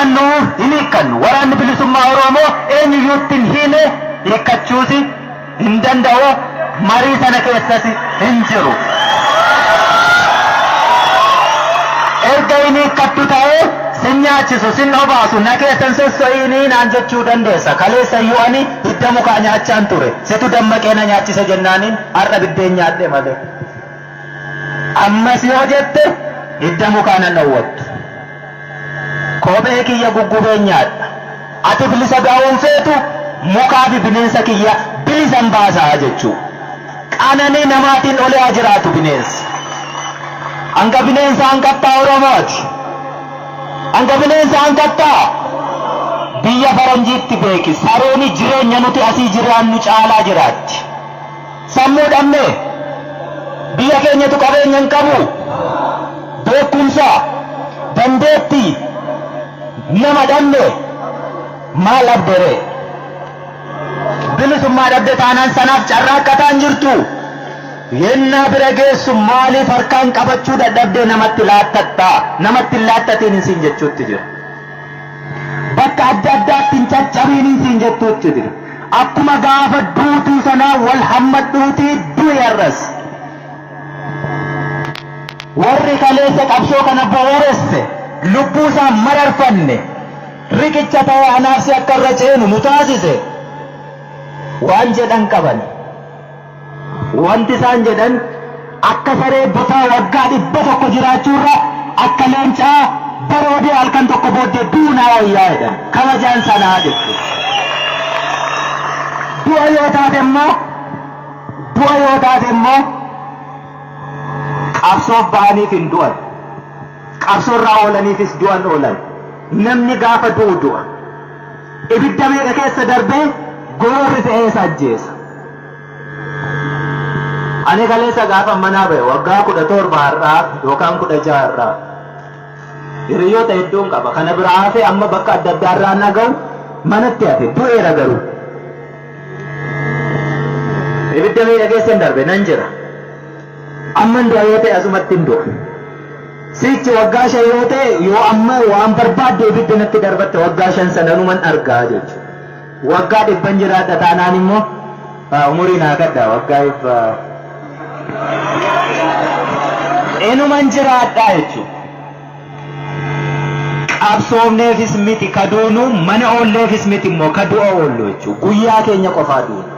hiikkannu waraanni bilisummaa Oromoo eenyuyyuutti hin hiine hiikkachuusi hin danda'u marii sana keessas hin jiru. Erga inni hiikkattu ta'ee sin nyaachisu sin obaasu na keessan sosso'iinii naan jechuu dandeessa. Kaleessa iyyuu ani hidda mukaa nyaachaan ture. Situ dammaqee na nyaachisa jennaaniin har'a biddeen nyaadhe malee. Ammas yoo jette hidda mukaa nan dhowwattu. Kophee kiyya guggubee nyaadha. Ati bilisa gaa'uun feetu mukaa fi bineensa kiyya bilisan baasaa jechuu. Qananii namaatiin olee haa jiraatu bineensi. Hanga bineensa hanqattaa Oromooti. Hanga bineensa hanqattaa biyya faranjiitti beeki. Sarooni jireenya nuti asii jiraannu caalaa jiraatti. Sammuu dhabnee biyya keenyatu qabeenya hin qabu. Beekumsa dandeettii nama dhabne maal abdere bilisummaa dhabde taanaan sanaaf carraaqataan jirtu. Yenna bira geessu maaliif harkaan qabachuu dadhabdee namatti laattatta namatti laattatiin isin jechuutti jira. Bakka adda addaatti hin caccabiin isin jechuutti jira. Akkuma gaafa duutuu sanaa wal hammadhuutii du'eerras. Warri kaleessa qabsoo kana booresse lubbuu isaa mararfanne riqicha ta'ee anaafsi akka irra ceenu nu taasise waan jedhan qaban. Wanti isaan jedhan akka saree botaa waggaa 100 jiraachuurra akka leencaa baroodee halkan tokko booddee duunaa wayyaa jedhan kabajaan sanaa jechuudha. Du'a yoo taate immoo qabsoof ba'aniif hin du'an. Qabsoorraa oolaniifis du'an oolan. Namni gaafa du'u du'a. Ibidda meeqa keessa darbee goorri ta'ee ajjeesa. Ani kaleessa gaafa manaa ba'e waggaa 17 har'aa yookaan 16 har'aa. Hiriyoota hedduun qaba. Kana biraa hafee amma bakka adda addaa irraa naga'u manatti hafe du'eera garuu. Ibidda meeqa keessa hin darbe nan jira. Amman du'a yoo ta'e asumatti hin du'a. Sichi waggaa 5 yoo ta'e yoo amma waan barbaadde ibidda natti darbatte waggaa 5 sananuman argaa jechuudha. Waggaa 100 jiraadha taanaan immoo umurii naa gadda waggaa enuman jiraadha jechuudha. Qabsoofneefis miti kaduunu mana oolleefis miti immoo kadu'a oollu jechuudha. Guyyaa keenya qofaa duuna.